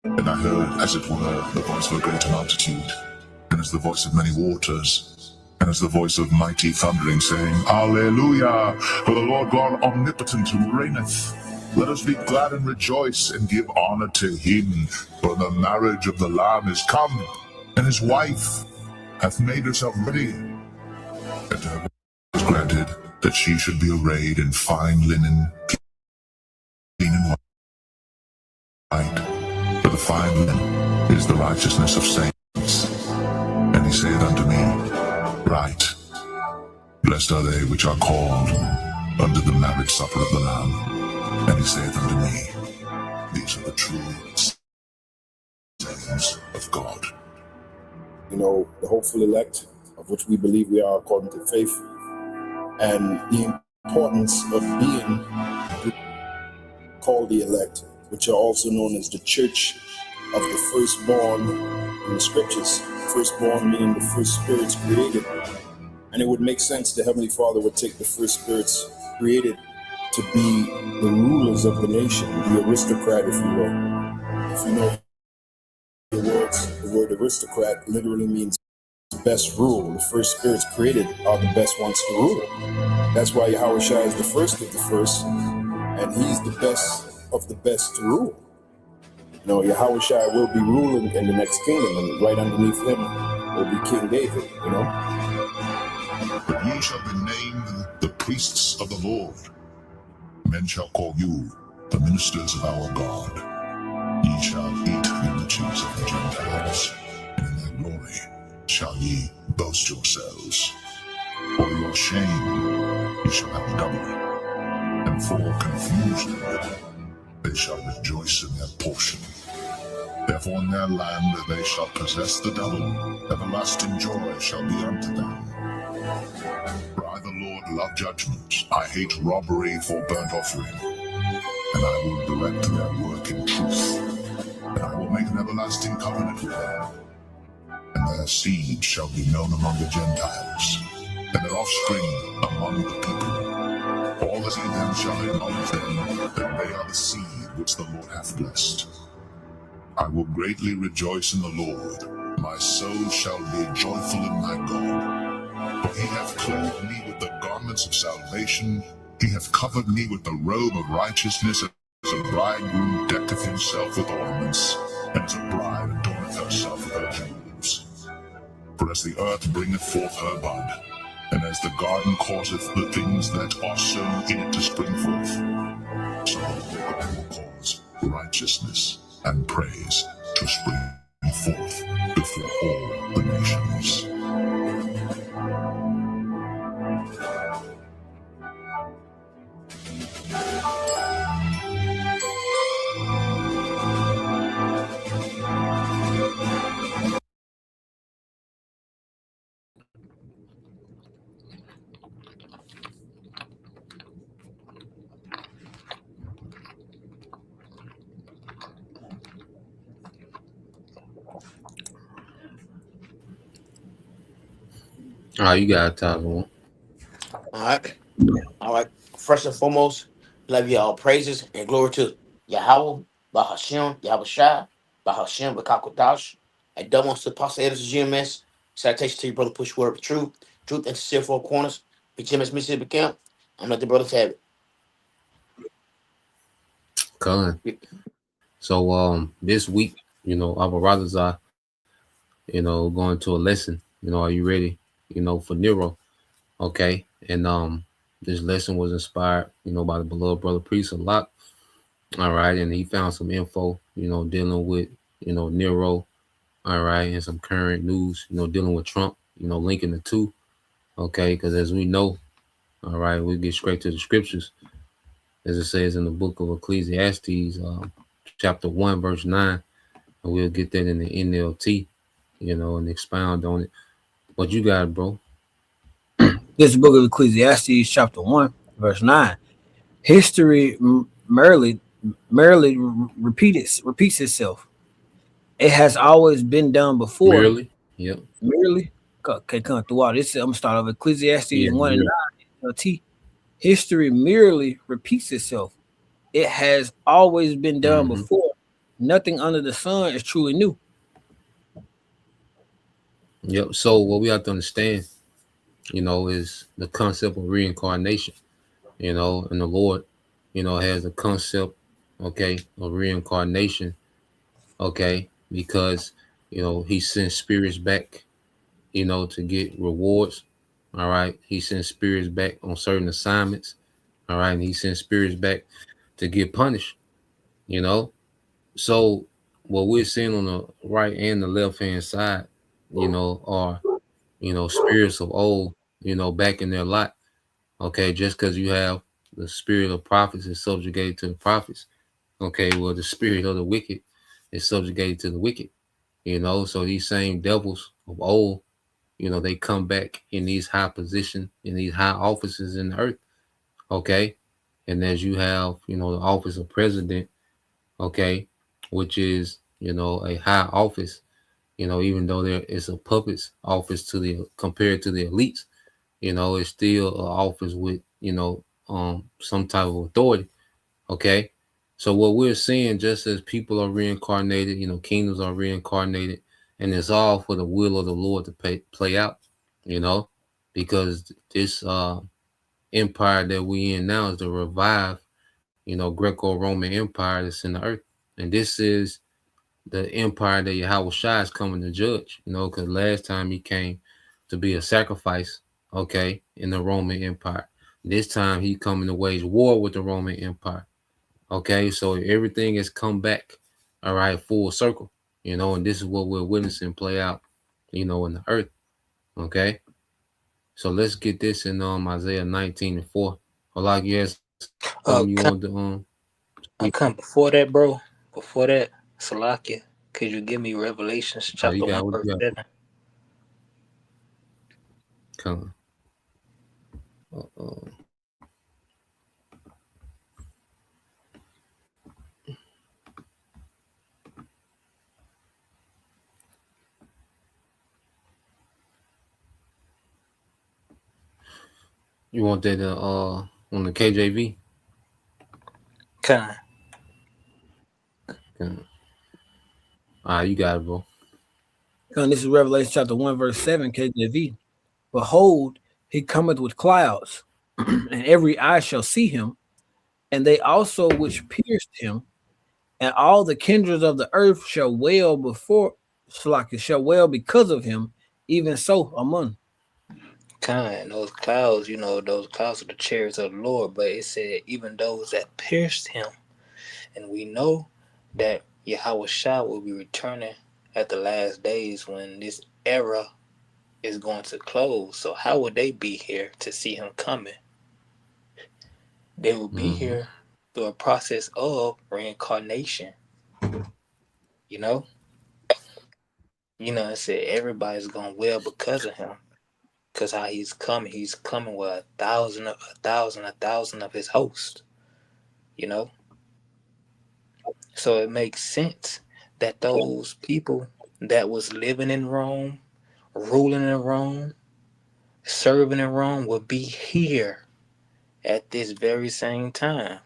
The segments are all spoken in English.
And I heard, as it were, the voice of a great multitude, and as the voice of many waters, and as the voice of mighty thundering, saying, Alleluia, for the Lord God omnipotent who reigneth. Let us be glad and rejoice and give honor to him, for the marriage of the Lamb is come, and his wife hath made herself ready. And to her was granted that she should be arrayed in fine linen, clean and white. For the fine linen is the righteousness of saints. And he saith unto me, Right, blessed are they which are called unto the marriage supper of the Lamb. And he saith unto me, These are the true sayings of God. You know, the hopeful elect, of which we believe we are according to faith, and the importance of being called the elect, which are also known as the church of the firstborn in the scriptures. Firstborn meaning the first spirits created. And it would make sense the Heavenly Father would take the first spirits created to be the rulers of the nation, the aristocrat, if you will. If you know the word aristocrat literally means best rule. The first spirits created are the best ones to rule. That's why Yahushua is the first of the first, and he's the best of the best to rule. You know, Yahushua will be ruling in the next kingdom, and right underneath him will be King David, you know. But ye shall be named the priests of the Lord. Men shall call you the ministers of our God. Ye shall eat the riches of the Gentiles, and in their glory shall ye boast yourselves. For your shame ye shall have double, and for confusion they shall rejoice in their portion. Therefore in their land they shall possess the double, everlasting joy shall be unto them. For I the Lord love judgment, I hate robbery for burnt offering, and I will direct their work in truth, and I will make an everlasting covenant with them. And their seed shall be known among the Gentiles, and their offspring among the people. All that see them shall acknowledge them, that they are the seed which the Lord hath blessed. I will greatly rejoice in the Lord, my soul shall be joyful in my God. For he hath clothed me with the garments of salvation, he hath covered me with the robe of righteousness, as a bridegroom decketh himself with ornaments, and as a bride adorneth herself with her jewels. For as the earth bringeth forth her bud, and as the garden causeth the things that are sown in it to spring forth, so God will cause righteousness and praise to spring forth before all the nations. All right, you got to one. All right. First and foremost, love you all praises and glory to Yahweh, Bahashem, Yahushua, Bahashem, Bakakodash, and double to Pastor Edison GMS. Citation to your brother Push Word of Truth and sincere four corners. BGMS Mississippi Camp. I'm not the brothers have it. Colin. So this week, you know, our brothers are, you know, going to a lesson. You know, are you ready? You know, for Nero. Okay. And this lesson was inspired, you know, by the beloved brother priest a lot. All right, and he found some info, you know, dealing with, you know, Nero, all right, and some current news, you know, dealing with Trump, you know, linking the two. Okay, because as we know, all right, we get straight to the scriptures, as it says in the book of Ecclesiastes, chapter 1, verse 9, and we'll get that in the NLT, you know, and expound on it. What you got, bro? This book of Ecclesiastes, chapter 1, verse 9. History merely repeats itself. It has always been done before. Merely? Yep. Merely? Okay, come throughout. This I'm going to start off Ecclesiastes 1 and 9. NLT. History merely repeats itself. It has always been done before. Nothing under the sun is truly new. Yep. So what we have to understand, is the concept of reincarnation. And the Lord, has a concept, okay, of reincarnation, okay, because He sends spirits back, to get rewards. All right. He sends spirits back on certain assignments. All right. And He sends spirits back to get punished, you know. So what we're seeing on the right and the left hand side, are spirits of old, back in their lot. Okay, just because you have the spirit of prophets is subjugated to the prophets. Okay, well the spirit of the wicked is subjugated to the wicked. So these same devils of old, they come back in these high positions, in these high offices in the earth. Okay, and as you have, the office of president. Okay, which is a high office. Even though there is a puppet's office to the compared to the elites, it's still an office with some type of authority. Okay, so what we're seeing, just as people are reincarnated, kingdoms are reincarnated, and it's all for the will of the Lord to play out. You know, because this empire that we in now is the revived, Greco-Roman Empire that's in the earth, and this is the empire that Yahweh Shai is coming to judge, because last time he came to be a sacrifice, okay, in the Roman Empire. This time he coming to wage war with the Roman Empire. Okay, so everything has come back, all right, full circle, and this is what we're witnessing play out, in the earth. Okay. So let's get this in Isaiah 19:4. Or like you had something you wanted to speak on? I come before that, bro. Before that, Salakia, could you give me Revelations You chapter got 1, what verse you got? 7? Come on. You want that on the KJV? Kind. You got it, bro. And this is Revelation chapter 1, verse 7, KJV. Behold, he cometh with clouds, and every eye shall see him, and they also which pierced him, and all the kindreds of the earth shall wail before Shalaki shall wail because of him, even so among. Kind. Those clouds, those clouds are the chariots of the Lord, but it said even those that pierced him. And we know that Yahweh Shah will be returning at the last days when this era is going to close. So how would they be here to see him coming? They will be Mm-hmm. here through a process of reincarnation. You know, it said everybody's gonna wail because of him, because how he's coming with a thousand of his host. You know, so it makes sense that those people that was living in Rome, ruling in Rome, serving in Rome will be here at this very same time.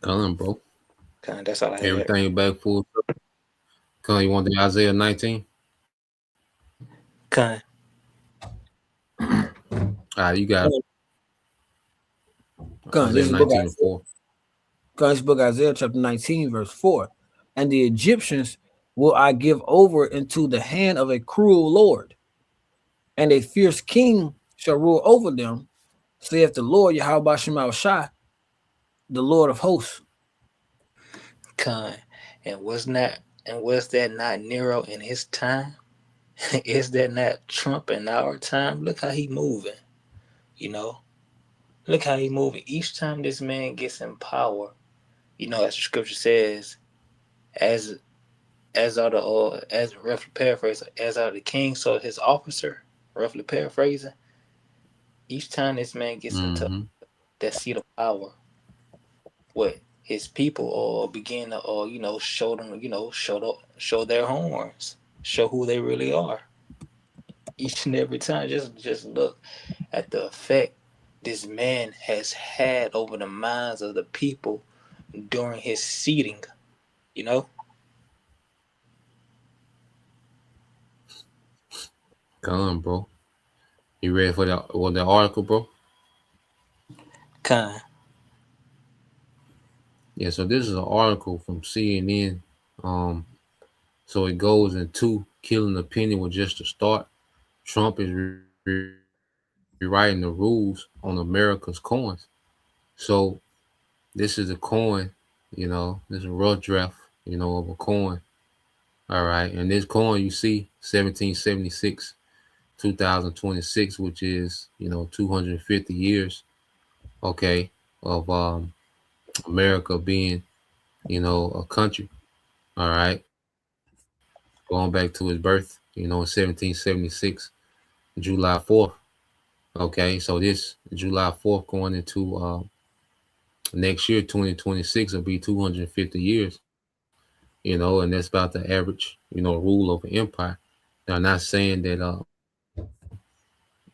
Come on, bro. That's all I had. Everything back full circle. Come on, you want the Isaiah 19? Kind. You got This Isaiah is the book 19 of and 4. This book of Isaiah chapter 19, verse 4. And the Egyptians will I give over into the hand of a cruel Lord, and a fierce king shall rule over them, saith the Lord Yahweh Shema Shai, the Lord of hosts. Kind. And was that not Nero in his time? Is that not Trump in our time? Look how he moving. You know, look how he moving. Each time this man gets in power, as the scripture says, as as are the as roughly paraphrasing, as are the king, so his officer, roughly paraphrasing. Each time this man gets into Mm-hmm. that seat of power, what his people or begin to or show them, show their horns, show who they really are. Each and every time, just look at the effect this man has had over the minds of the people during his seating, you know? Come, bro. You ready for the article, bro? Kind. Yeah. So this is an article from CNN. Um. So it goes into killing the penny with just a start. Trump is rewriting the rules on America's coins. So this is a coin, this is a rough draft, of a coin. All right. And this coin you see, 1776, 2026, which is, 250 years, okay, of America being, a country. All right. Going back to his birth, in 1776, July 4th. Okay. So this July 4th going into next year, 2026, will be 250 years, and that's about the average, rule of an empire. Now, I'm not saying that,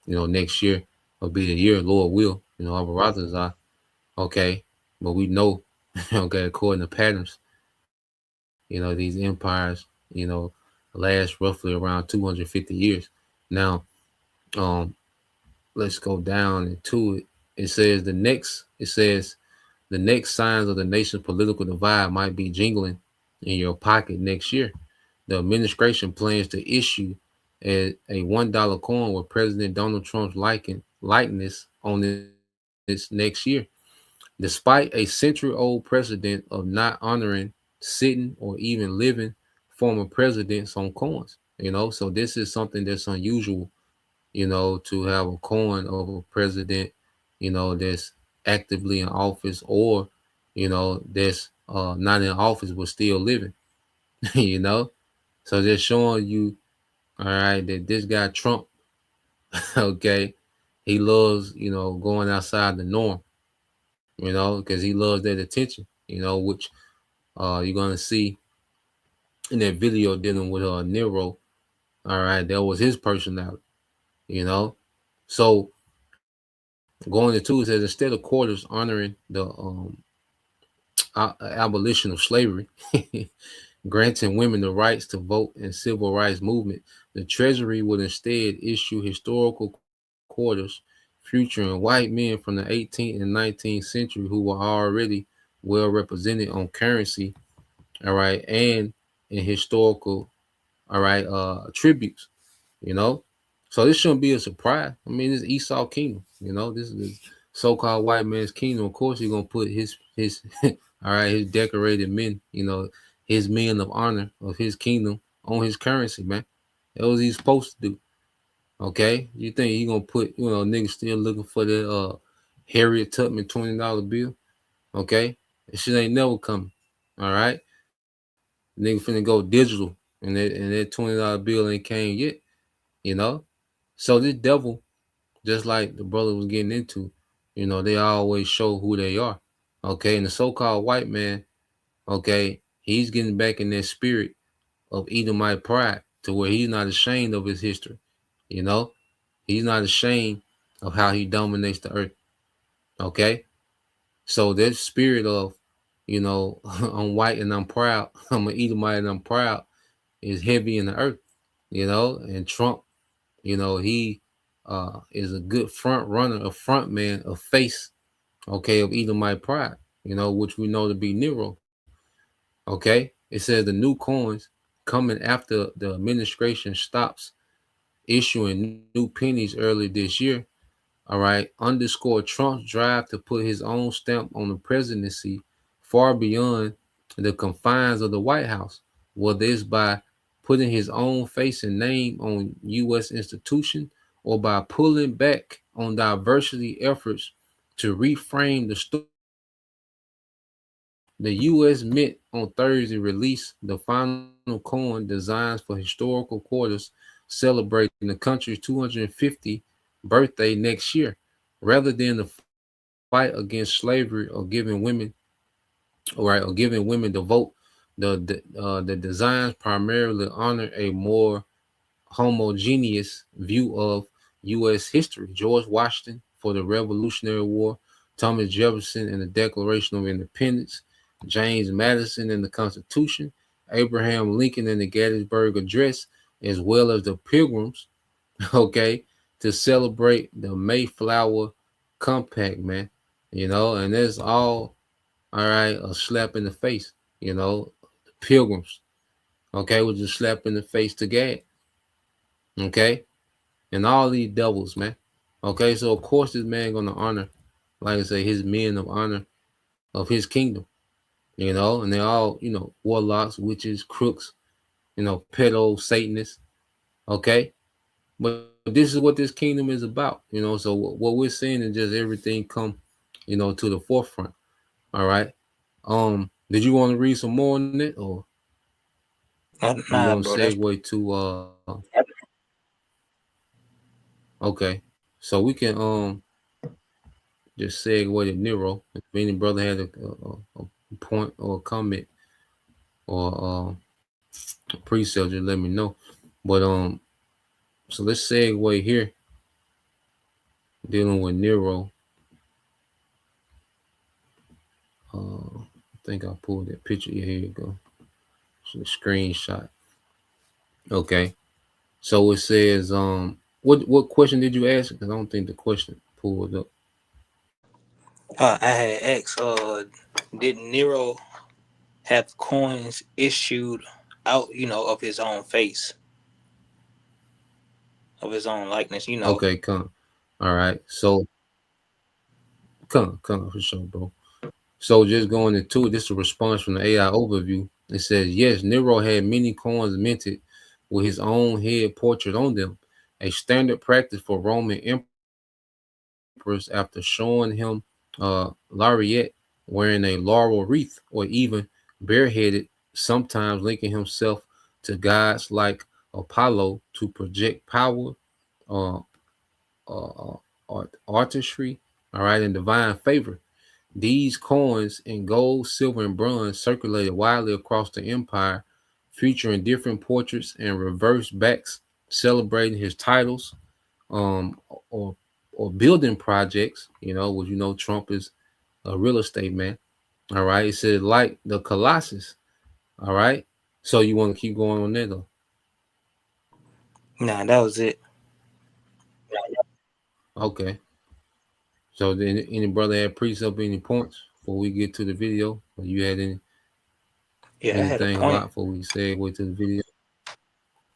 next year will be the year, Lord will, our brothers are, okay, but we know, okay, according to patterns, these empires, last roughly around 250 years. Now, um, let's go down into it. It says the next signs of the nation's political divide might be jingling in your pocket next year. The administration plans to issue a $1 coin with President Donald Trump's likeness on this next year, despite a century-old precedent of not honoring sitting or even living former presidents on coins. So this is something that's unusual, to have a coin of a president, that's actively in office, or, that's not in office but still living, you know. So just showing you, all right, that this guy Trump, okay, he loves, going outside the norm, because he loves that attention, which you're gonna see in that video dealing with Nero. All right, that was his personality, you know. So going into it says instead of quarters honoring the abolition of slavery, granting women the rights to vote and civil rights movement, the Treasury would instead issue historical quarters featuring white men from the 18th and 19th century who were already well represented on currency, all right, and in historical, all right, tributes, you know. So this shouldn't be a surprise. I mean, this Esau kingdom, this is the so-called white man's kingdom. Of course, he's gonna put his all right, his decorated men, his men of honor of his kingdom on his currency, man. That was he's supposed to do. Okay, you think he gonna put, niggas still looking for the Harriet Tubman $20 bill? Okay, that shit ain't never coming. All right, nigga finna go digital, and that $20 bill ain't came yet. You know, so this devil, just like the brother was getting into, they always show who they are. Okay, and the so-called white man, okay, he's getting back in that spirit of Edomite pride to where he's not ashamed of his history. You know, he's not ashamed of how he dominates the earth. Okay, so that spirit of, I'm white and I'm proud, I'm an Edomite and I'm proud, is heavy in the earth. And Trump, he is a good front runner, a front man, a face, okay, of Edomite pride, which we know to be Nero. Okay, it says the new coins coming after the administration stops issuing new pennies early this year. All right, underscore Trump's drive to put his own stamp on the presidency far beyond the confines of the White House, whether it's by putting his own face and name on U.S. institution or by pulling back on diversity efforts to reframe the story. The U.S. Mint on Thursday released the final coin designs for historical quarters celebrating the country's 250 birthday next year, rather than the fight against slavery or giving women, all right, or giving women the vote. The designs primarily honor a more homogeneous view of U.S. history. George Washington for the Revolutionary War, Thomas Jefferson in the Declaration of Independence, James Madison in the Constitution, Abraham Lincoln in the Gettysburg Address, as well as the Pilgrims, okay, to celebrate the Mayflower Compact, man. And that's all right, a slap in the face, the Pilgrims, okay, was a slap in the face to God, okay, and all these devils, man. Okay, so of course this man gonna honor, like I say, his men of honor of his kingdom, and they're all, warlocks, witches, crooks, pedo, Satanists, okay? But this is what this kingdom is about, so what we're seeing is just everything come, to the forefront. All right. Did you want to read some more on it, or you Nah, want to bro. That's segue to okay. So we can just segue to Nero. If any brother had a point or a comment or a precept, just let me know. But so let's segue here, dealing with Nero. I think I pulled that picture. Yeah, here you go. So the screenshot. Okay. So it says, what question did you ask? Because I don't think the question pulled up. I had asked, did Nero have coins issued out, of his own face, of his own likeness? Okay, come. All right. So come for sure, bro. So just going into it, this is a response from the AI overview. It says, yes, Nero had many coins minted with his own head portrait on them, a standard practice for Roman emperors after showing him laureate wearing a laurel wreath or even bareheaded, sometimes linking himself to gods like Apollo to project power, uh, artistry, all right, and divine favor. These coins in gold, silver, and bronze circulated widely across the empire, featuring different portraits and reverse backs celebrating his titles, um, or or building projects. Which Trump is a real estate man. All right, it said like the Colossus. All right, so you want to keep going on there though? Nah, that was it. Okay. So then, any brother had precept, any points before we get to the video? Or you had Yeah, I had a anything point. about before we segue to the video?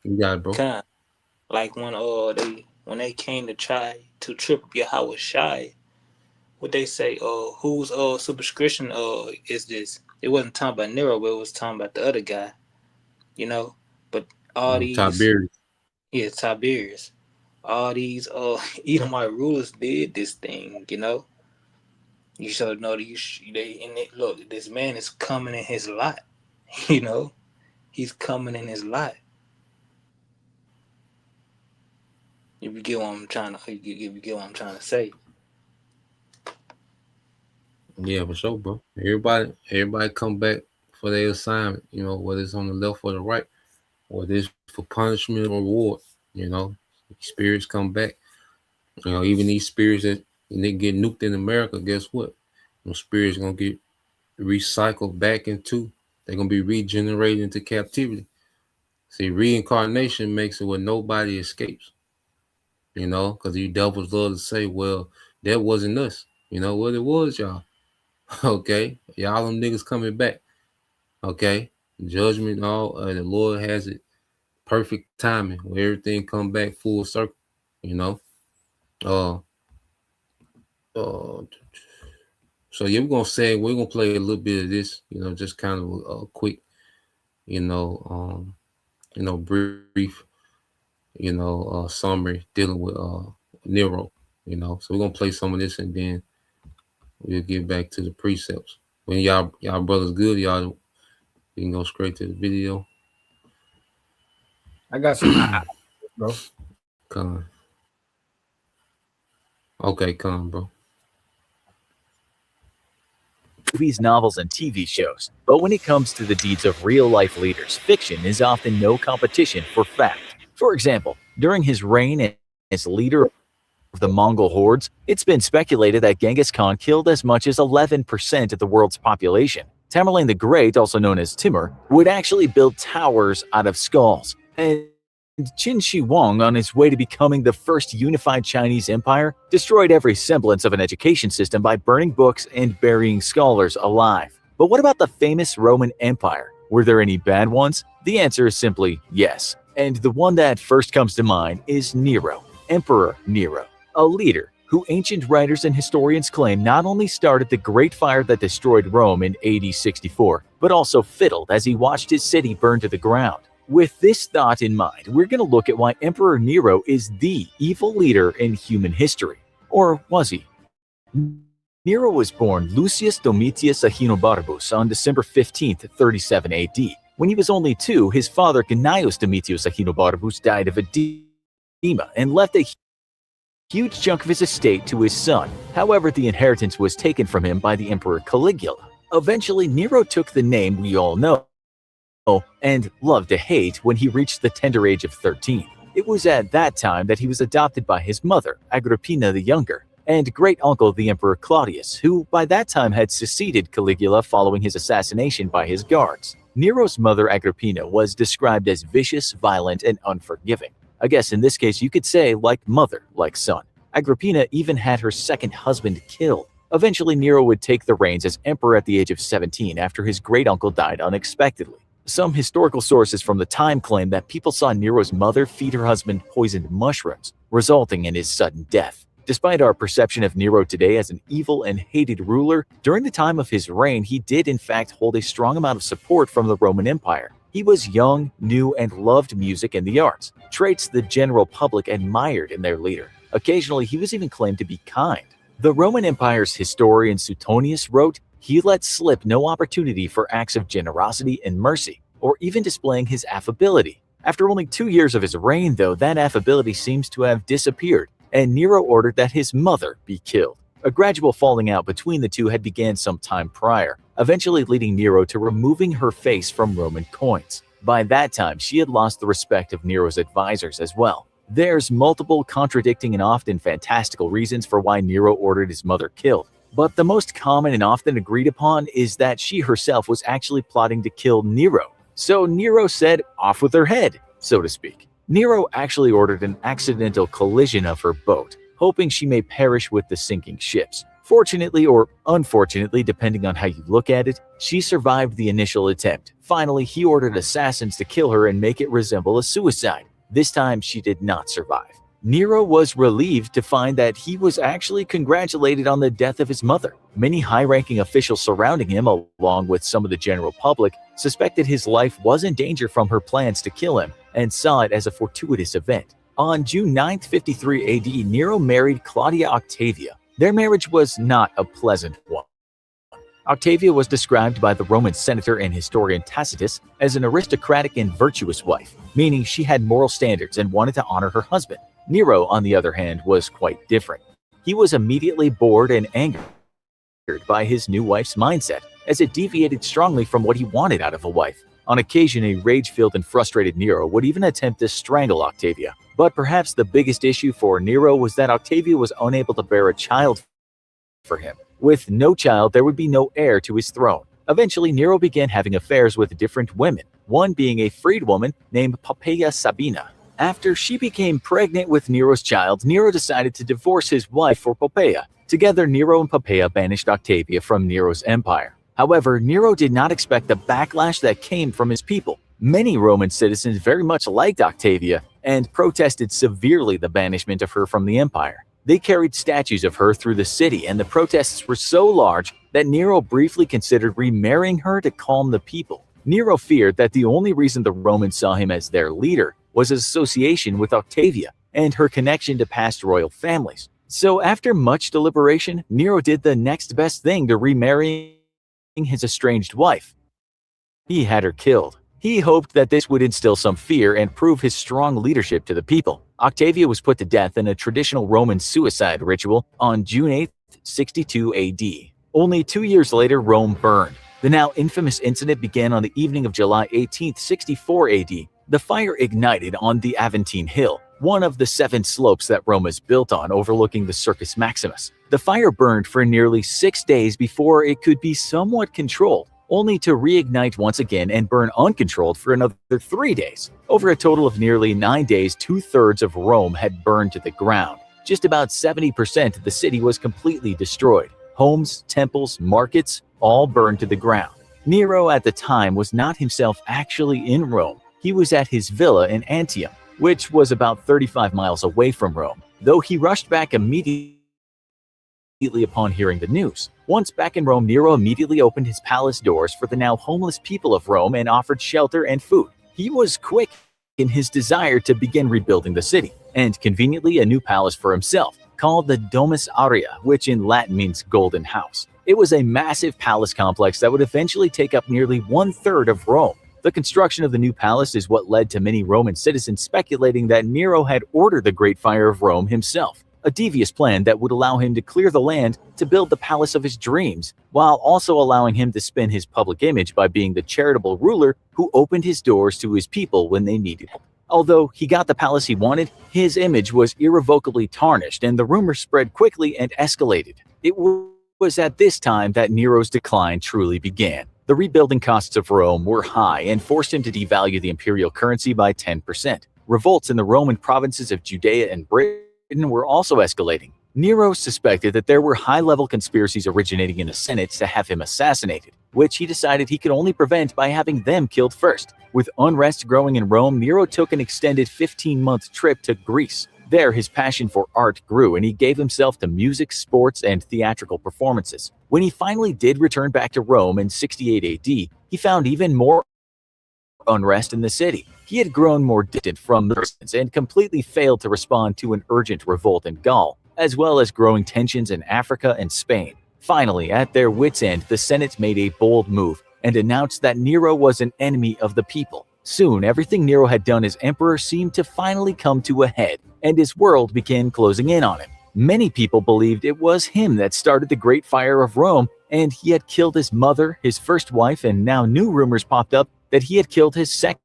You got it, bro. Kind like when they came to try to trip up Yahweh Shai, what they say, whose superscription is this? It wasn't talking about Nero, but it was talking about the other guy, you know. But all these, Tiberius. yeah, Tiberius, all these Edomite rulers did this thing. You should know that look, this man is coming in his lot, you know. He's coming in his lot. If you get what I'm trying to, if you get what I'm trying to say. Yeah, for sure, bro. Everybody come back for their assignment. Whether it's on the left or the right, whether it's for punishment or reward. You know, spirits come back. Even these spirits that they get nuked in America. Guess what? Those spirits gonna get recycled back into. They're gonna be regenerated into captivity. See, reincarnation makes it where nobody escapes. Because you devils love to say, "Well, that wasn't us." What it was, y'all. Okay, y'all them niggas coming back. Okay, judgment, all the Lord has it perfect timing where everything come back full circle. You know. Uh, uh. So yeah, we're gonna play a little bit of this. Just kind of a quick. You know. Brief. Summary dealing with Nero. So we're gonna play some of this and then we'll get back to the precepts. When y'all brothers good, y'all you can go straight to the video. I got some, bro. Come. Okay, come, bro. Movies, novels, and TV shows. But when it comes to the deeds of real life leaders, fiction is often no competition for fact. For example, during his reign as leader the Mongol hordes, it's been speculated that Genghis Khan killed as much as 11% of the world's population. Tamerlane the Great, also known as Timur, would actually build towers out of skulls. And Qin Shi Huang, on his way to becoming the first unified Chinese empire, destroyed every semblance of an education system by burning books and burying scholars alive. But what about the famous Roman Empire? Were there any bad ones? The answer is simply yes. And the one that first comes to mind is Nero, Emperor Nero, a leader who ancient writers and historians claim not only started the Great Fire that destroyed Rome in AD 64, but also fiddled as he watched his city burn to the ground. With this thought in mind, we're going to look at why Emperor Nero is the evil leader in human history. Or was he? Nero was born Lucius Domitius Ahenobarbus on December 15, 37 AD. When he was only 2, his father Gnaeus Domitius Ahenobarbus died of edema and left a huge chunk of his estate to his son. However, the inheritance was taken from him by the Emperor Caligula. Eventually, Nero took the name we all know and loved to hate when he reached the tender age of 13. It was at that time that he was adopted by his mother, Agrippina the Younger, and great-uncle the Emperor Claudius, who by that time had succeeded Caligula following his assassination by his guards. Nero's mother Agrippina was described as vicious, violent, and unforgiving. I guess in this case you could say like mother, like son. Agrippina even had her second husband killed. Eventually Nero would take the reins as emperor at the age of 17 after his great-uncle died unexpectedly. Some historical sources from the time claim that people saw Nero's mother feed her husband poisoned mushrooms, resulting in his sudden death. Despite our perception of Nero today as an evil and hated ruler, during the time of his reign he did in fact hold a strong amount of support from the Roman Empire. He was young, new, and loved music and the arts, traits the general public admired in their leader. Occasionally he was even claimed to be kind. The Roman Empire's historian Suetonius wrote, "He let slip no opportunity for acts of generosity and mercy, or even displaying his affability." After only 2 years of his reign, though, that affability seems to have disappeared, and Nero ordered that his mother be killed. A gradual falling out between the two had begun some time prior, eventually leading Nero to removing her face from Roman coins. By that time, she had lost the respect of Nero's advisors as well. There's multiple contradicting and often fantastical reasons for why Nero ordered his mother killed. But the most common and often agreed upon is that she herself was actually plotting to kill Nero. So Nero said, "Off with her head," so to speak. Nero actually ordered an accidental collision of her boat, hoping she may perish with the sinking ships. Fortunately or unfortunately, depending on how you look at it, she survived the initial attempt. Finally, he ordered assassins to kill her and make it resemble a suicide. This time, she did not survive. Nero was relieved to find that he was actually congratulated on the death of his mother. Many high-ranking officials surrounding him, along with some of the general public, suspected his life was in danger from her plans to kill him and saw it as a fortuitous event. On June 9, 53 AD, Nero married Claudia Octavia. Their marriage was not a pleasant one. Octavia was described by the Roman senator and historian Tacitus as an aristocratic and virtuous wife, meaning she had moral standards and wanted to honor her husband. Nero, on the other hand, was quite different. He was immediately bored and angered by his new wife's mindset, as it deviated strongly from what he wanted out of a wife. On occasion, a rage-filled and frustrated Nero would even attempt to strangle Octavia. But perhaps the biggest issue for Nero was that Octavia was unable to bear a child for him. With no child, there would be no heir to his throne. Eventually, Nero began having affairs with different women, one being a freedwoman named Poppaea Sabina. After she became pregnant with Nero's child, Nero decided to divorce his wife for Poppaea. Together, Nero and Poppaea banished Octavia from Nero's empire. However, Nero did not expect the backlash that came from his people. Many Roman citizens very much liked Octavia and protested severely the banishment of her from the empire. They carried statues of her through the city, and the protests were so large that Nero briefly considered remarrying her to calm the people. Nero feared that the only reason the Romans saw him as their leader was his association with Octavia and her connection to past royal families. So after much deliberation, Nero did the next best thing to remarrying his estranged wife. He had her killed. He hoped that this would instill some fear and prove his strong leadership to the people. Octavia was put to death in a traditional Roman suicide ritual on June 8, 62 AD. Only 2 years later, Rome burned. The now infamous incident began on the evening of July 18, 64 AD. The fire ignited on the Aventine Hill, one of the 7 slopes that Rome was built on overlooking the Circus Maximus. The fire burned for nearly 6 days before it could be somewhat controlled, only to reignite once again and burn uncontrolled for another 3 days. Over a total of nearly 9 days, 2/3 of Rome had burned to the ground. Just about 70% of the city was completely destroyed. Homes, temples, markets, all burned to the ground. Nero at the time was not himself actually in Rome. He was at his villa in Antium, which was about 35 miles away from Rome, though he rushed back immediately upon hearing the news. Once back in Rome, Nero immediately opened his palace doors for the now homeless people of Rome and offered shelter and food. He was quick in his desire to begin rebuilding the city, and conveniently a new palace for himself, called the Domus Aurea, which in Latin means golden house. It was a massive palace complex that would eventually take up nearly 1/3 of Rome. The construction of the new palace is what led to many Roman citizens speculating that Nero had ordered the Great Fire of Rome himself, a devious plan that would allow him to clear the land to build the palace of his dreams, while also allowing him to spin his public image by being the charitable ruler who opened his doors to his people when they needed it. Although he got the palace he wanted, his image was irrevocably tarnished and the rumors spread quickly and escalated. It was at this time that Nero's decline truly began. The rebuilding costs of Rome were high and forced him to devalue the imperial currency by 10%. Revolts in the Roman provinces of Judea and Britain were also escalating. Nero suspected that there were high-level conspiracies originating in the Senate to have him assassinated, which he decided he could only prevent by having them killed first. With unrest growing in Rome, Nero took an extended 15-month trip to Greece. There, his passion for art grew and he gave himself to music, sports, and theatrical performances. When he finally did return back to Rome in 68 AD, he found even more unrest in the city. He had grown more distant from the residents and completely failed to respond to an urgent revolt in Gaul, as well as growing tensions in Africa and Spain. Finally, at their wits' end, the Senate made a bold move and announced that Nero was an enemy of the people. Soon, everything Nero had done as emperor seemed to finally come to a head, and his world began closing in on him. Many people believed it was him that started the Great Fire of Rome, and he had killed his mother, his first wife, and now new rumors popped up that he had killed his second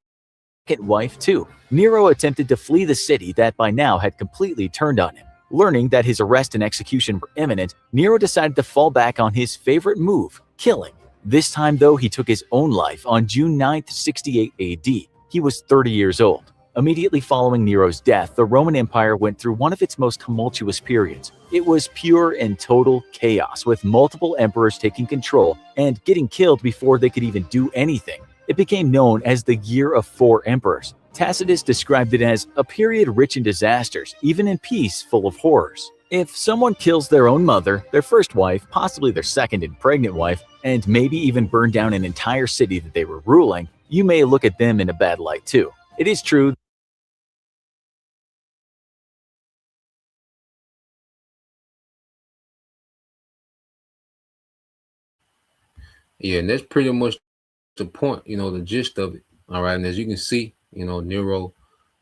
wife too. Nero attempted to flee the city that by now had completely turned on him. Learning that his arrest and execution were imminent, Nero decided to fall back on his favorite move, killing. This time though, he took his own life on June 9th, 68 AD. He was 30 years old. Immediately following Nero's death, the Roman Empire went through one of its most tumultuous periods. It was pure and total chaos, with multiple emperors taking control and getting killed before they could even do anything. It became known as the Year of Four Emperors. Tacitus described it as a period rich in disasters, even in peace full of horrors. If someone kills their own mother, their first wife, possibly their second and pregnant wife, and maybe even burn down an entire city that they were ruling, you may look at them in a bad light too. It is true Yeah, and that's pretty much the point, the gist of it. All right. And as you can see, Nero,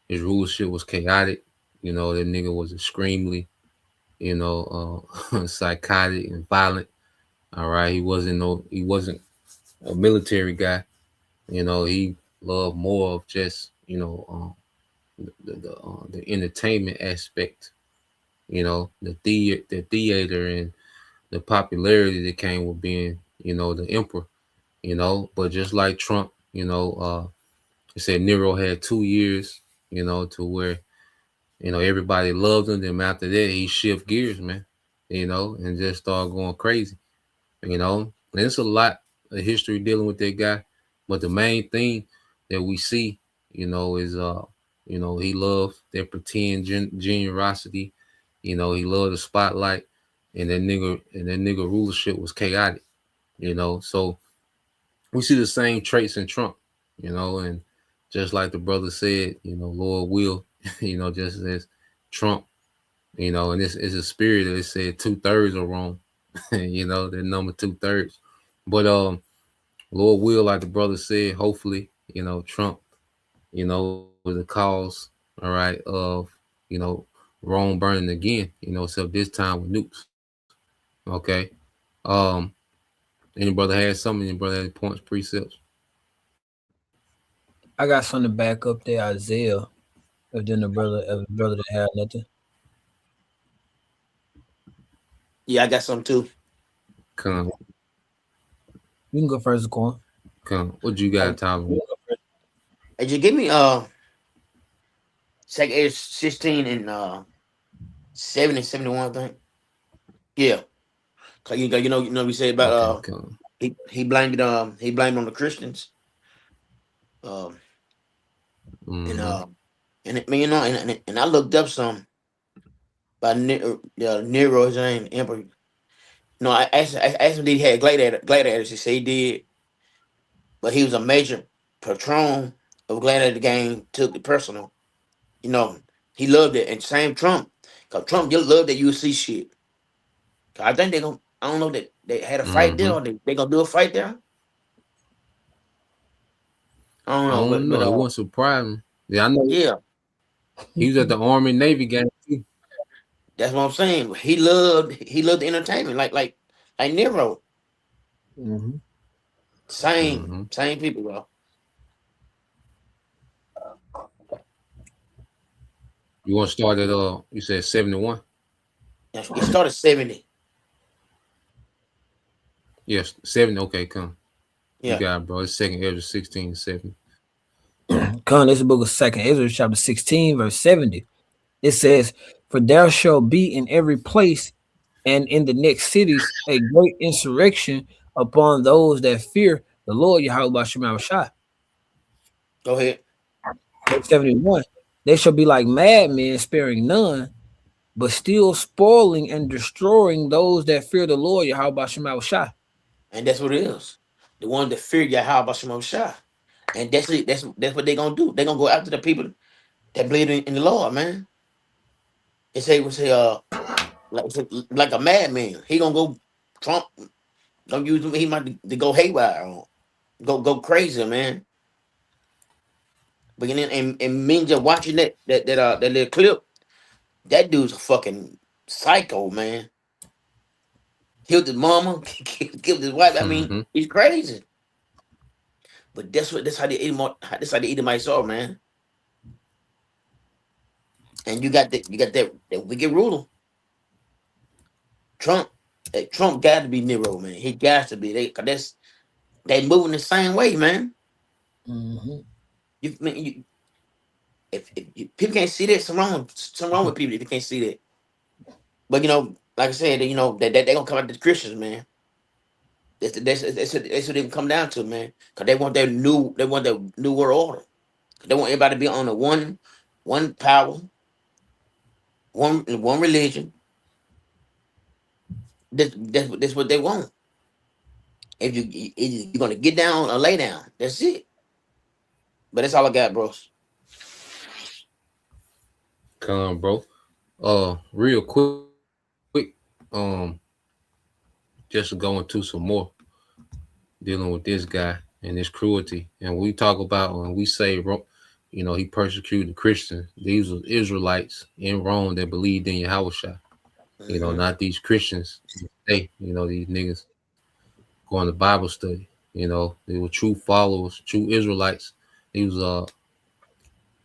his rulership was chaotic. That nigga was extremely, psychotic and violent. All right. He wasn't a military guy. He loved more of just, the entertainment aspect, the theater and the popularity that came with being, the emperor, but just like Trump, he said Nero had 2 years, to where, everybody loved him. Then after that, he shift gears, man, and just started going crazy, And it's a lot of history dealing with that guy. But the main thing that we see, is, he loved that pretend generosity. He loved the spotlight, and that nigga rulership was chaotic, So we see the same traits in Trump, and just like the brother said, Lord will, just as Trump, and this is a spirit that it said 2/3 are wrong, the number 2/3. But Lord will, like the brother said, hopefully, Trump, was the cause, all right, of, Rome burning again, except this time with nukes. Okay. Um, any brother has something, any brother has points, precepts. I got something to back up there, Isaiah. If then the brother that had nothing. Yeah, I got some too. Come, You can go first, Quan. come. What you got, Tyler? Hey, just give me second age 16 and 70, 71, I think. Yeah. 'Cause you know we said about Okay, come. he blamed on the Christians. Um and Mm-hmm. and it, and I looked up some by Nero, his name, Emperor. No, I asked him did he had gladiators. He said he did, but he was a major patron of gladiator game, took it personal. You know, he loved it. And same Trump. Cause Trump just loved that UFC shit. 'Cause I think they gonna I don't know that they had a fight there Mm-hmm. or they gonna do a fight there. I don't I know, don't but know. It wasn't surprising. Yeah, I know yeah, he was at the Army Navy game too. that's what I'm saying. He loved the entertainment, like Nero. Mm-hmm. Same Mm-hmm. same people, bro. You want to start at you said 71? It started 70. Yes, 70. Okay, come. You Yeah. got it, bro. It's second Ezra 16 7. Con, this is the book of Second Ezra, chapter 16, verse 70. It says, "For there shall be in every place and in the next cities a great insurrection upon those that fear the Lord Yahweh Shema Shai." Go ahead. Verse 71. They shall be like madmen, sparing none, but still spoiling and destroying those that fear the Lord Yahweh Shema Shai. And that's what it is. The one that fear Yahweh Shema Shah. And that's it. That's what they're gonna do. They're gonna go after the people that believe in the Lord, man. It say like a madman. He gonna go Trump don't use him. He might to go haywire on, go crazy, man. But then and me just watching that little clip, that dude's a fucking psycho, man. Killed his mama, killed his wife. I mean, Mm-hmm. he's crazy. But that's how they eat that's how they eat my soul, man. And you got that wicked ruler, Trump. Trump got to be Nero, man. He got to be. Cause they moving the same way, man. Mm-hmm. You, people can't see that, something wrong with people if you can't see that. But like I said, that they gonna come out the Christians, man. That's what they can come down to, man. Cause they want their new world order. They want everybody to be on the one power, one religion. That's what they want. If you're gonna get down or lay down, that's it. But that's all I got, bros. Come, bro. Real quick. Um, just to go into some more dealing with this guy and his cruelty. And we talk about when we say, he persecuted Christians. These were Israelites in Rome that believed in Yahweh. Hmm. Not these Christians. These niggas going to Bible study. They were true followers, true Israelites. These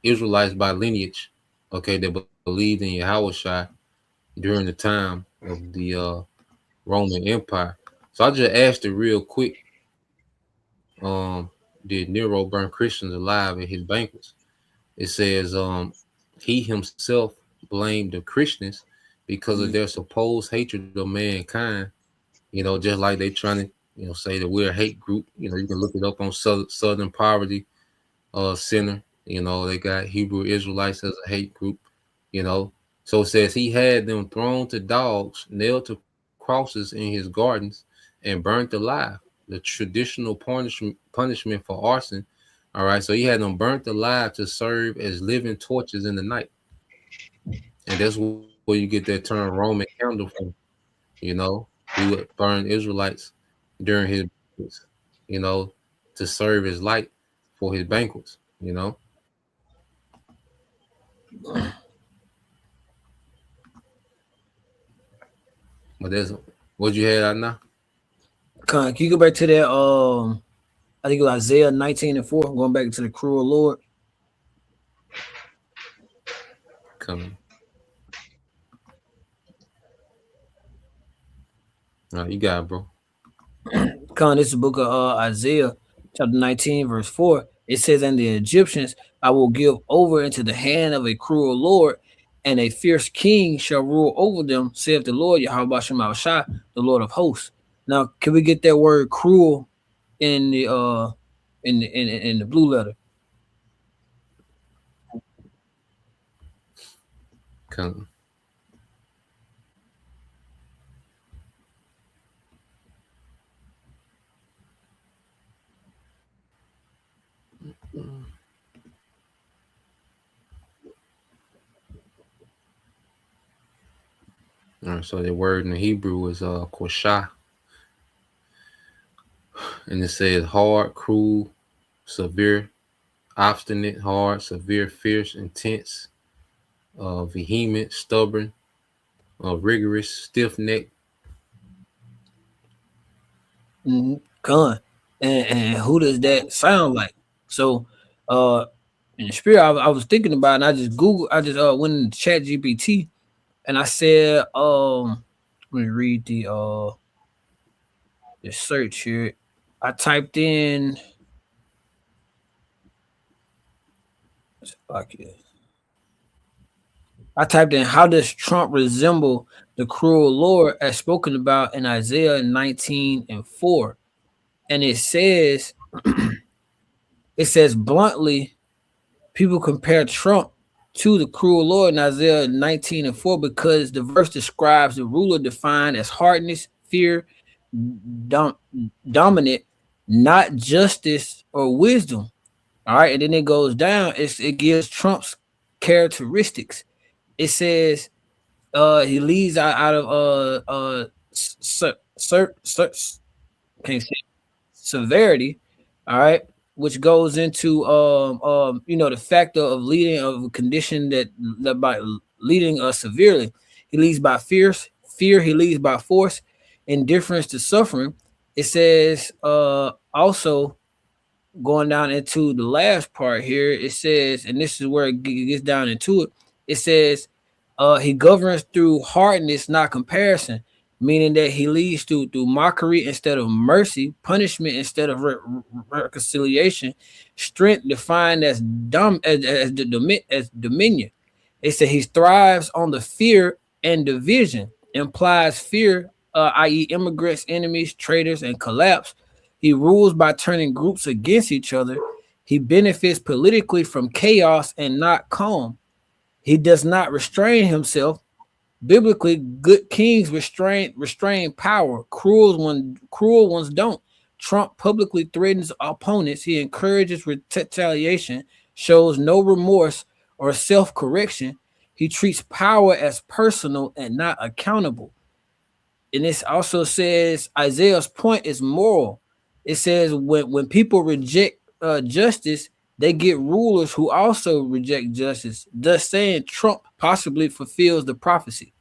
Israelites by lineage. Okay, that believed in Yahweh during the time of the Roman Empire. So I just asked it real quick. Did Nero burn Christians alive at his banquets? It says he himself blamed the Christians because of their supposed hatred of mankind. Just like they trying to say that we're a hate group. You can look it up on Southern Poverty Center. They got Hebrew Israelites as a hate group. You know, so it says he had them thrown to dogs, nailed to crosses in his gardens, and burnt alive. The traditional punishment for arson. All right, so he had them burnt alive to serve as living torches in the night, and that's where you get that term Roman candle from. He would burn Israelites during his banquets, you know, to serve as light for his banquets. But that's what you had out now. Con, can you go back to that? I think it was Isaiah 19 and 4, going back to the cruel Lord. Come. You got it, bro. Con, this is the book of Isaiah, chapter 19, verse 4. It says, "And the Egyptians I will give over into the hand of a cruel Lord, and a fierce king shall rule over them, saith the Lord, Yahweh Shem Shai, the Lord of hosts." Now, can we get that word cruel in the in the blue letter? Come. All right, so the word in the Hebrew is koshah, and it says hard, cruel, severe, obstinate, hard, severe, fierce, intense, vehement, stubborn, rigorous, stiff necked. Con, and who does that sound like? So, in the spirit, I was thinking about, it, and I just Google, I just went into Chat GPT, and I said, let me read the search here. I typed in, okay, I typed in, how does Trump resemble the cruel Lord as spoken about in Isaiah 19 and 4? And it says bluntly, people compare Trump to the cruel Lord in Isaiah 19 and 4 because the verse describes the ruler defined as hardness, fear, dom- dominant, not justice or wisdom. All right, and then it goes down. It gives Trump's characteristics. It says he leads out of can't say severity, all right, which goes into the factor of leading of a condition that by leading severely. He leads by fear, he leads by force, indifference to suffering. It says also going down into the last part here, it says, and this is where it gets down into it. It says, he governs through hardness, not comparison, meaning that he leads through mockery instead of mercy, punishment instead of reconciliation, strength defined as as dominion. It said he thrives on the fear and division, implies fear, i.e., immigrants, enemies, traitors, and collapse. He rules by turning groups against each other. He benefits politically from chaos and not calm. He does not restrain himself. Biblically, good kings restrain power. Cruel ones don't. Trump publicly threatens opponents. He encourages retaliation, shows no remorse or self-correction. He treats power as personal and not accountable. And this also says Isaiah's point is moral. It says when people reject justice, they get rulers who also reject justice. Thus saying Trump possibly fulfills the prophecy.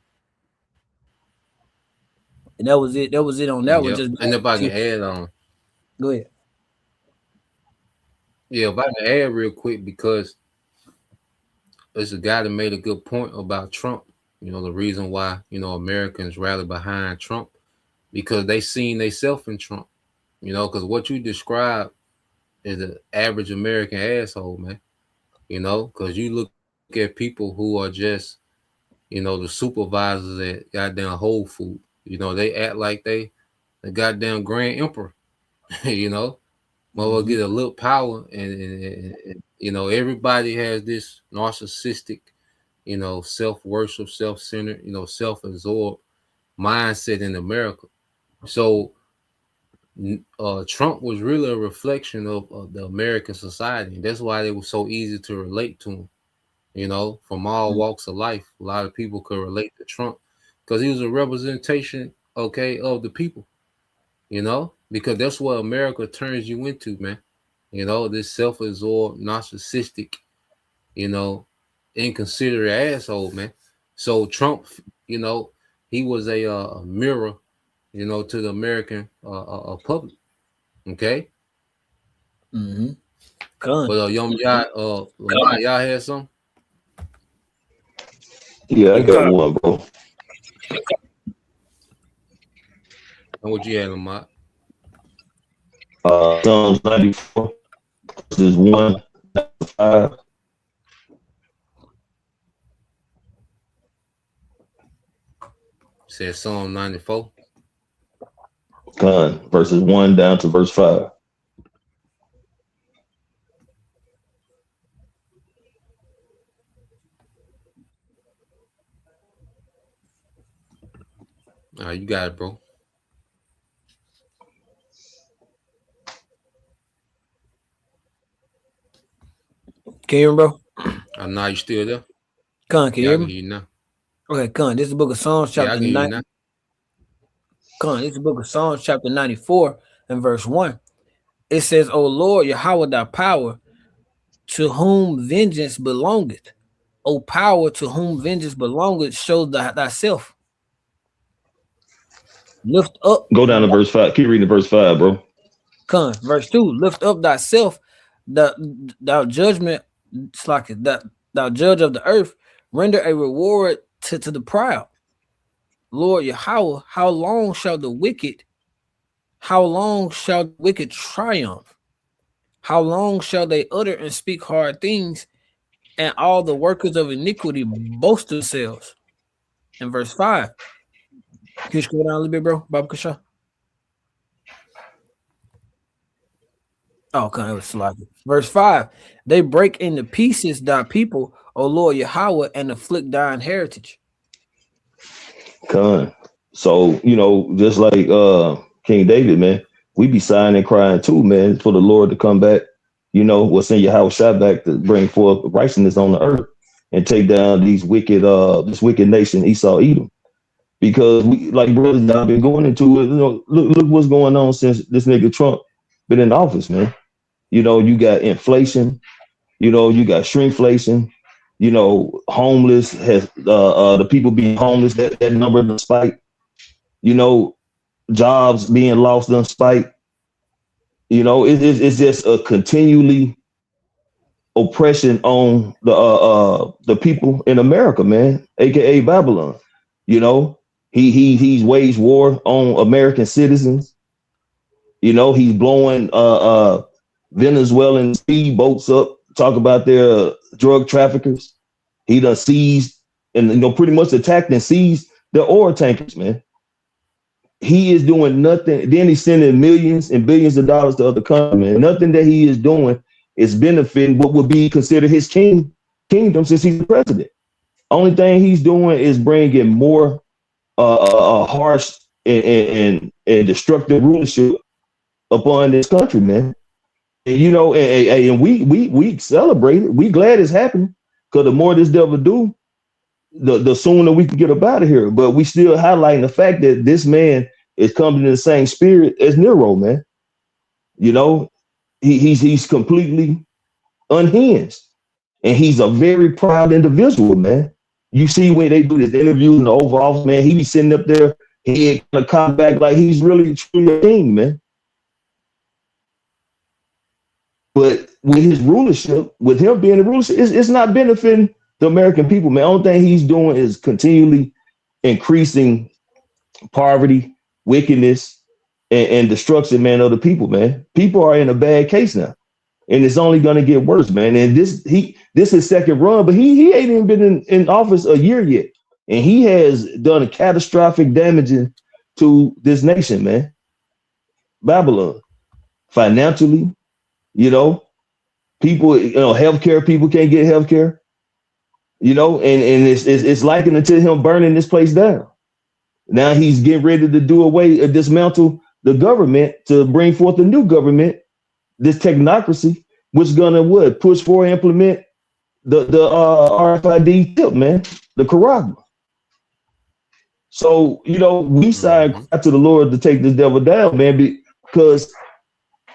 And that was it. That was it on that one. Yep. Just And if I can to add on, go ahead. yeah, if I can add real quick, because there's a guy that made a good point about Trump. The reason why, Americans rally behind Trump, because they seen themselves in Trump. Because what you describe is an average American asshole, man. Because you look at people who are just, the supervisors at goddamn Whole Food. They act like they the goddamn Grand Emperor. you know, Mother Mm-hmm. get a little power, and everybody has this narcissistic, self worship, self centered, self absorbed mindset in America. So Trump was really a reflection of the American society. That's why it was so easy to relate to him. From all walks of life, a lot of people could relate to Trump because he was a representation, okay, of the people. Because that's what America turns you into, man. This self-absorbed, narcissistic, you know, inconsiderate asshole, man. So Trump, you know, he was a mirror, to the American public. Okay, Mm-hmm. Con. but Lamar, y'all had some. Yeah, I got one, bro. And what you had, Lamont? Psalms 94, verses 1 to 5. Said Psalm 94. Verses 1 down to verse 5. You got it, bro. Can you hear me, bro? Now you still there? Con, can you Yeah, I hear can me? hear you now. Okay, Con. This is the book of Psalms, Yeah, I chapter can hear you 9. now. Con, this is the book of Psalms, chapter 94, and verse 1. It says, O Lord, Yahweh, thy power, to whom vengeance belongeth. O power, to whom vengeance belongeth, show thyself. Lift up, Go down to verse 5. Keep reading verse 5, bro. Con, verse 2. Lift up thyself, thou judgment, it's like that thou judge of the earth, render a reward to the proud. Lord Yahweh, how long shall the wicked triumph? How long shall they utter and speak hard things, and all the workers of iniquity boast themselves? In verse 5. Can you scroll down a little bit, bro? Bob Kasha? Oh, okay, it was sloppy. Verse 5. They break into pieces thy people, O Lord Yahweh, and afflict thine heritage. So, just like King David, man, we be sighing and crying too, man, for the Lord to come back. We'll send your house shot back to bring forth righteousness on the earth and take down this wicked nation, Esau, Edom. Because we, like brothers, I've been going into it. Look what's going on since this nigga Trump been in office, man. You got inflation. You got shrinkflation. Homeless has the people being homeless. That number done spike. Jobs being lost done spike. It's just a continually oppression on the people in America, man, aka Babylon. He's waged war on American citizens. He's blowing Venezuelan speedboats up, talk about their drug traffickers. He done seized and pretty much attacked and seized the oil tankers, man. He is doing nothing. Then he's sending millions and billions of dollars to other countries, man. Nothing that he is doing is benefiting what would be considered his kingdom since he's the president. Only thing he's doing is bringing more harsh and destructive rulership upon this country, man. And we celebrate it. We glad it's happening because the more this devil do, the sooner we can get up out of here. But we still highlighting the fact that this man is coming in the same spirit as Nero, man. He's completely unhinged, and he's a very proud individual, man. You see when they do this interview in the Oval Office, man, he be sitting up there, he ain't gonna come back like he's really truly a king, man. But with his rulership, with him being the rulership, it's not benefiting the American people, man. Only thing he's doing is continually increasing poverty, wickedness, and destruction, man, of the people, man. People are in a bad case now, and it's only gonna get worse, man. And this is second run, but he ain't even been in office a year yet, and he has done a catastrophic damaging to this nation, man. Babylon, financially, people, healthcare people can't get healthcare, and it's likened until him burning this place down. Now he's getting ready to do away, dismantle the government to bring forth a new government, this technocracy, which is gonna push forward, implement the RFID chip, man, the Quran. So we sign cry to the Lord to take this devil down, man, because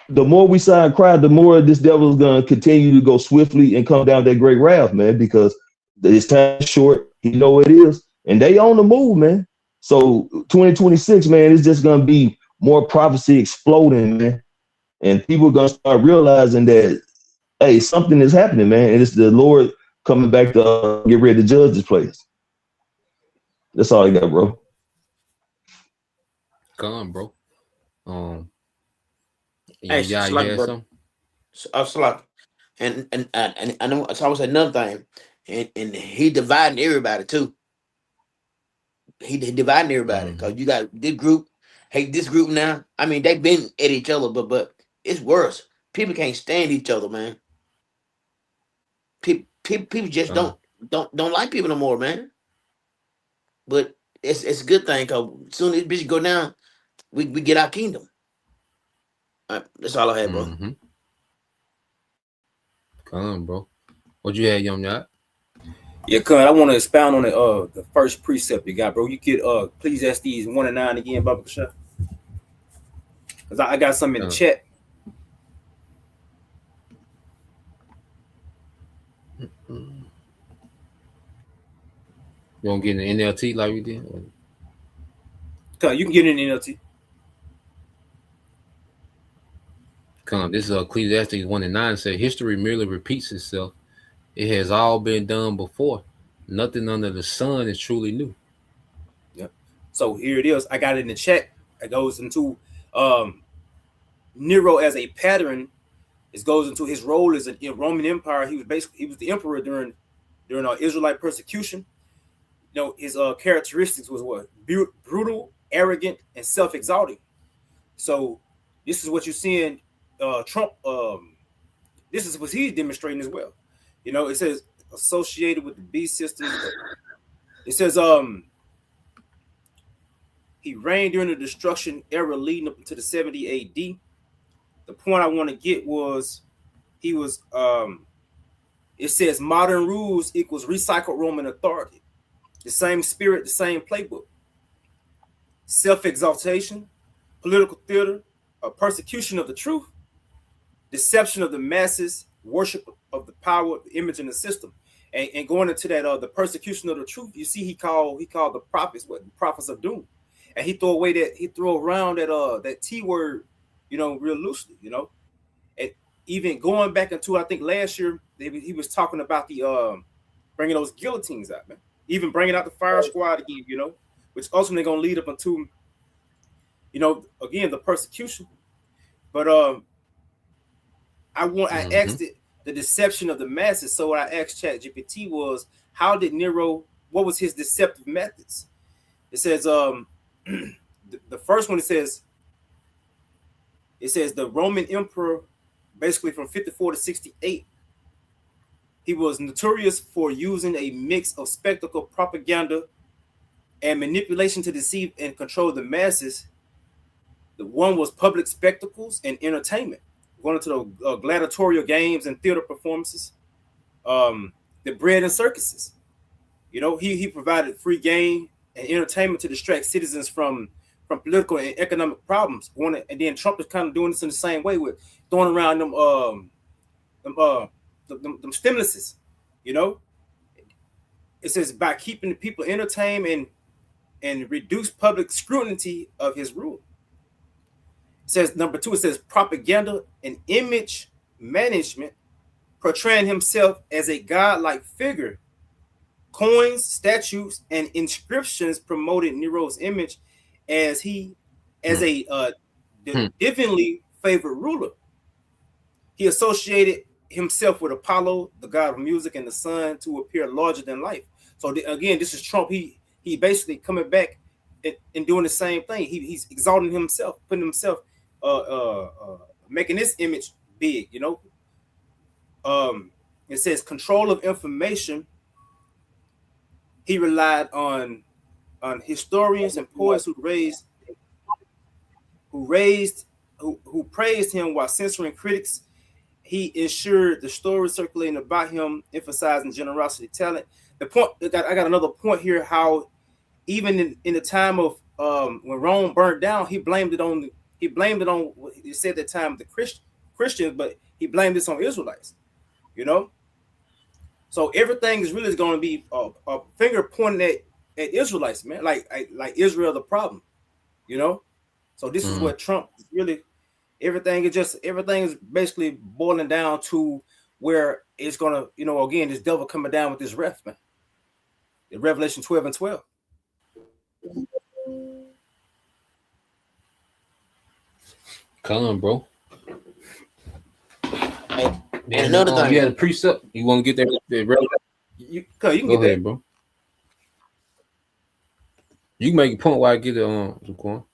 the more we sign cry, the more this devil is gonna continue to go swiftly and come down that great wrath, man, because his time is short. He know it is, and they on the move, man. So 2026, man, it's just gonna be more prophecy exploding, man, and people are gonna start realizing that, hey, something is happening, man, and it's the Lord coming back to get ready to judge this place. That's all I got, bro. Come, bro. Hey, Young it's y'all, you like, had bro. something? It's like, and I know it's always another thing, and he dividing everybody too. He dividing everybody because Mm-hmm. you got this group hate this group now. I mean, they've been at each other, but it's worse. People can't stand each other, man. People just Come. don't like people no more, man. But it's a good thing because soon as this bitch go down, we get our kingdom. That's all I had, bro. Mm-hmm. Come, bro. What you had, young y'all? Yeah, cuz I want to expound on the first precept you got, bro. You could Ecclesiastes 1 and 9 again, Baba Kasha. Because I got some in the Come. chat. Mm. You want to get in the NLT like we did? Cuz you can get it in NLT. Come. This is Ecclesiastes 1 and 9 say history merely repeats itself. It has all been done before. Nothing under the sun is truly new. Yeah. So here it is. I got it in the chat. It goes into Nero as a pattern. It goes into his role as in Roman Empire. He was the emperor during Israelite persecution. You know, his characteristics was what? Brutal, arrogant, and self-exalting. So this is what you're seeing Trump this is what he's demonstrating as well. You know, it says associated with the beast systems. It says he reigned during the destruction era leading up to the 70 AD. The point I want to get was he was it says modern rules equals recycled Roman authority. The same spirit, the same playbook. Self-exaltation, political theater, persecution of the truth, deception of the masses, worship of the power, the image, and the system. And going into that, the persecution of the truth, you see, he called the prophets what? The prophets of doom, and he throw around that T word, you know, real loosely, you know, and even going back into I think last year he was talking about the bringing those guillotines out, man, even bringing out the fire squad again, you know, which ultimately going to lead up into, you know, again the persecution, but I Mm-hmm. asked it the deception of the masses. So what I asked ChatGPT was, how did Nero? What was his deceptive methods? It says the first one it says the Roman emperor, basically from 54 to 68, he was notorious for using a mix of spectacle, propaganda, and manipulation to deceive and control the masses. The one was public spectacles and entertainment, going into the gladiatorial games and theater performances, the bread and circuses. You know, he provided free game and entertainment to distract citizens from political and economic problems. And then Trump is kind of doing this in the same way with throwing around them stimuluses. You know, it says by keeping the people entertained and reduce public scrutiny of his rule. It says number two, it says propaganda and image management, portraying himself as a godlike figure. Coins, statues, and inscriptions promoted Nero's image as a divinely favored ruler. He associated himself with Apollo, the god of music, and the sun to appear larger than life. So again, this is Trump. He basically coming back and doing the same thing. He's exalting himself, putting himself, making this image big. You know, it says control of information. He relied on historians and poets who praised him while censoring critics. He ensured the stories circulating about him, emphasizing generosity, talent. The point I got another point here. How even in the time of when Rome burned down, he blamed it on. He said at the time the Christians, but he blamed this on Israelites. You know, so everything is really going to be a finger pointing at Israelites, man. Like Israel, the problem. You know, so this is Mm-hmm. what Trump really. Everything is basically boiling down to where it's gonna, you know, again, this devil coming down with this wrath, man. In Revelation 12 and 12. Come on, bro. And Then another thing, you had a precept. You want to get that? You can Go get ahead, that. bro. You make a point while I get it on. Zaquan.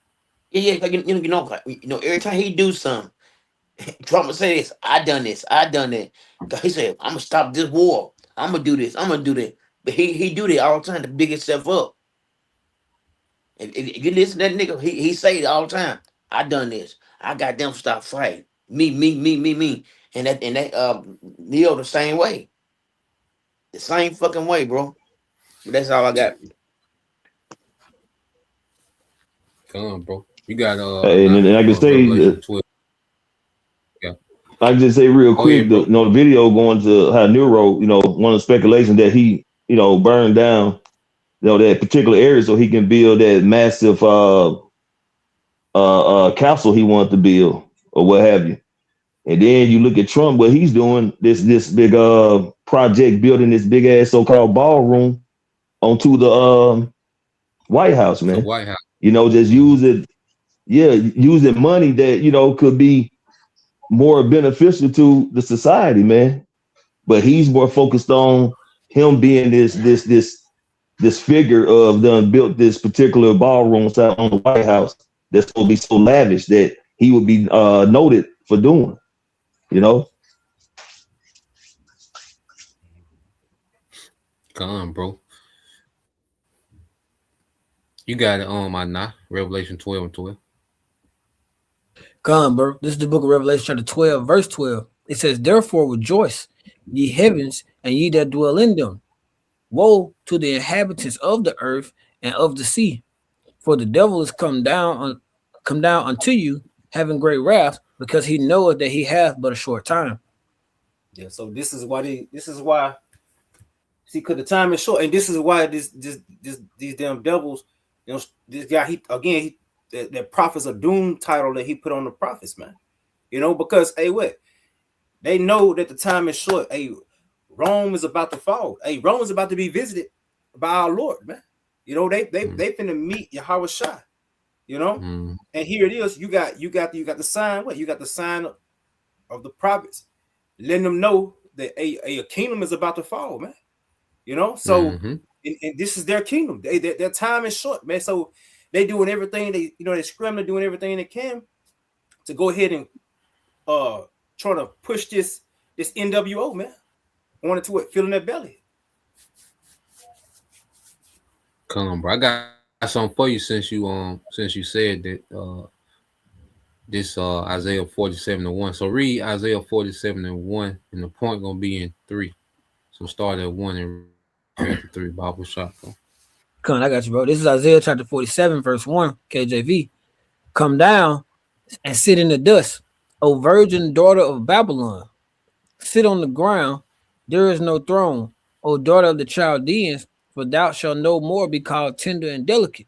yeah, like, every time he do something, Trump would say this, I done this, I done that. 'Cause he said, I'm gonna stop this war. I'm gonna do this, I'm gonna do that. But he do that all the time to big himself up. If you listen to that nigga, he say it all the time. I done this. I got them stop fighting. Me. And that Neo the same way. The same fucking way, bro. But that's all I got. Come on, bro. You got And I can say, Revelation 12. Yeah. I can just say real Go quick, ahead, bro. the video going to how Nero, one of the speculations that he, burned down, that particular area so he can build that massive capsule he wanted to build or what have you. And then you look at Trump, what he's doing, this big project building this big ass so-called ballroom onto the White House, The man. White House. Just using money that, could be more beneficial to the society, man. But he's more focused on him being this figure of done built this particular ballroom site on the White House that's going to be so lavish that he would be noted for doing, you know. Come on, bro. You got it on my now. Revelation 12 and 12. Come, bro. This is the book of Revelation, chapter 12, verse 12. It says, Therefore rejoice, ye heavens, and ye that dwell in them. Woe to the inhabitants of the earth and of the sea, for the devil is come down unto you, having great wrath, because he knoweth that he hath but a short time. Yeah. So this is why. See, because the time is short, and this is why these damn devils, this guy, that prophets of doom title that he put on the prophets, man. Because what? They know that the time is short. Rome is about to fall. Rome is about to be visited by our Lord, man. They finna meet Yahweh Shai. And here it is. You got the sign. What? You got the sign of the prophets, letting them know that a kingdom is about to fall, man. So and this is their kingdom. Their time is short, man. So they doing everything they scrambling, doing everything they can to go ahead and trying to push this NWO, man. Wanted to fill in their belly. Come on, bro. I got something for you since you said that this Isaiah 47 and 1. So read Isaiah 47 and 1, and the point gonna be in 3. So start at 1 and read to 3. Bible shot. Come on, I got you, bro. This is Isaiah chapter 47, verse 1, KJV. Come down and sit in the dust, O virgin daughter of Babylon. Sit on the ground, there is no throne, O daughter of the Chaldeans, for thou shalt no more be called tender and delicate.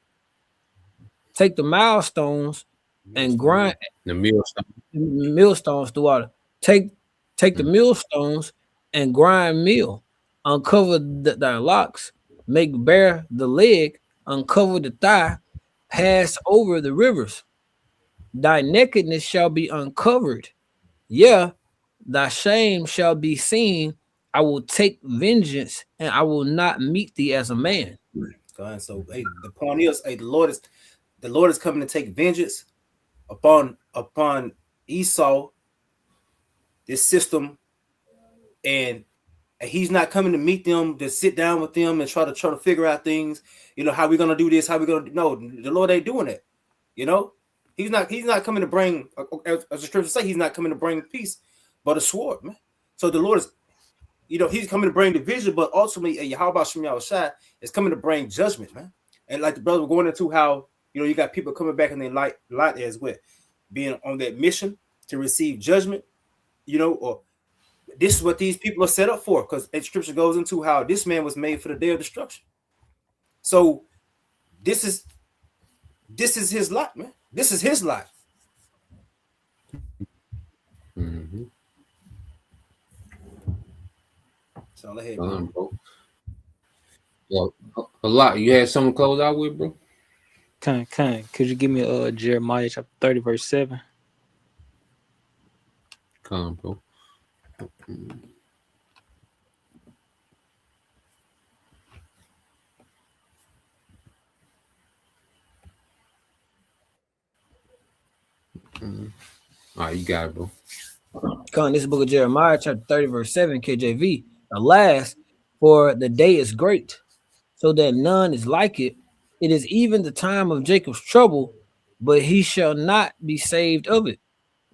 Take the milestones and grind The millstone. millstones throughout it. Take the millstones and grind meal. Uncover thy locks, make bare the leg, uncover the thigh, pass over the rivers. Thy nakedness shall be uncovered. Yeah, thy shame shall be seen. I will take vengeance, and I will not meet thee as a man. God, so the point is, the Lord is coming to take vengeance upon Esau, this system, and he's not coming to meet them, to sit down with them and try to figure out things. How we gonna do this? How we gonna no? The Lord ain't doing it. He's not coming to bring, as the scriptures say, he's not coming to bring peace, but a sword, man. So the Lord is, he's coming to bring division, but ultimately, Yahweh Shem Yahushai is coming to bring judgment, man. And like the brother was going into how, you got people coming back and they light as well, being on that mission to receive judgment, or this is what these people are set up for, because scripture goes into how this man was made for the day of destruction. So this is his lot, man. This is his lot. So all ahead, man. Bro. Well, a lot. You had something to close out with, bro? Could you give me Jeremiah chapter 30, verse 7? Come, bro. All right, you got it, bro. Come, this is the book of Jeremiah, chapter 30, verse 7, KJV. Alas, for the day is great, so that none is like it. It is even the time of Jacob's trouble, but he shall not be saved of it,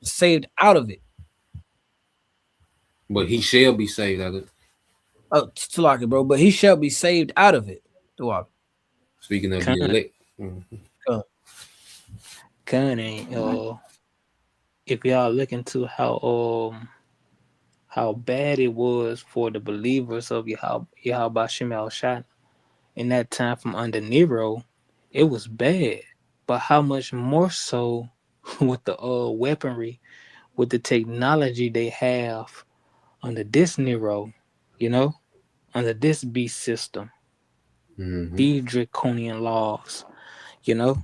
saved out of it. But he shall be saved out of it. Oh, to like it, bro. But he shall be saved out of it. Dog. Speaking of the Con, elect. Come. con, and if y'all look into how bad it was for the believers of Yahweh Shem Shai in that time from under Nero, it was bad. But how much more so with the weaponry, with the technology they have under this Nero, you know, under this beast system, Mm-hmm. these draconian laws, you know,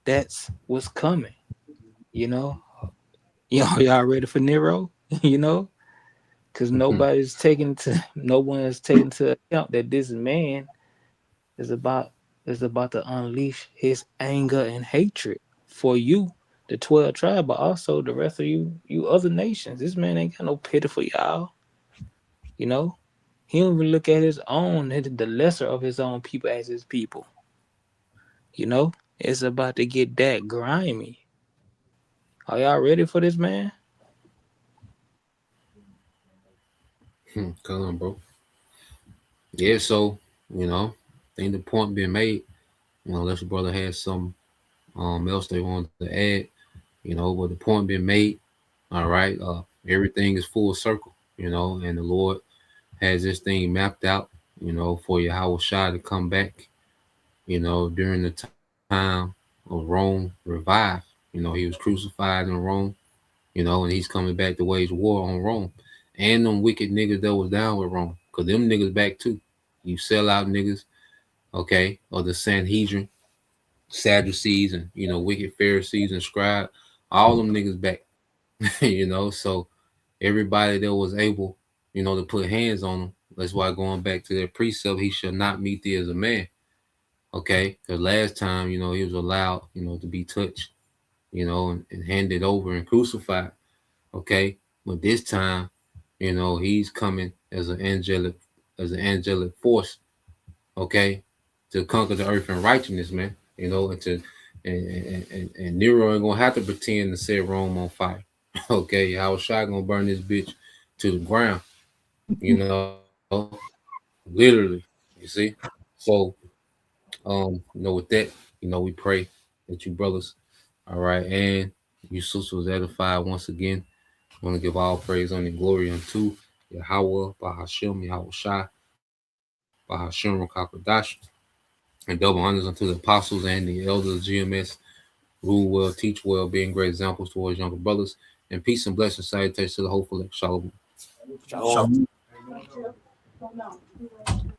that's what's coming, you know. Y'all ready for Nero? you know, because no one is taking into account that this man is about to unleash his anger and hatred for you, the 12 tribe, but also the rest of you other nations. This man ain't got no pity for y'all. You know, he don't even look at his own, the lesser of his own people as his people. You know, it's about to get that grimy. Are y'all ready for this man? Come on, bro. Yeah, so, I think the point being made, unless your brother has some else they wanted to add, but the point being made, all right, everything is full circle, and the Lord has this thing mapped out, for Yahweh Shai to come back, during the time of Rome revived. He was crucified in Rome, and he's coming back to wage war on Rome and them wicked niggas that was down with Rome, because them niggas back too. You sell out niggas, okay, or the Sanhedrin, Sadducees, and wicked Pharisees and scribe, all them niggas back, so everybody that was able, to put hands on him. That's why going back to that precept, he shall not meet thee as a man. Okay, because last time, he was allowed, to be touched, and handed over and crucified. Okay, but this time, he's coming as an angelic force. Okay, to conquer the earth in righteousness, man. And Nero ain't gonna have to pretend to set Rome on fire. Okay, I was shot gonna burn this bitch to the ground. Literally. You see. So, with that, we pray that you brothers, all right, and you sisters was edified once again. I want to give all praise, honor, and glory unto Yahweh, Bahashem, Yahweh Shai, Bahashem, Rakakwadash, and double honors unto the apostles and the elders of GMS, rule well, teach well, being great examples towards younger brothers, and peace and blessings, salutations to the hopeful. Shalom. Shalom. Shalom.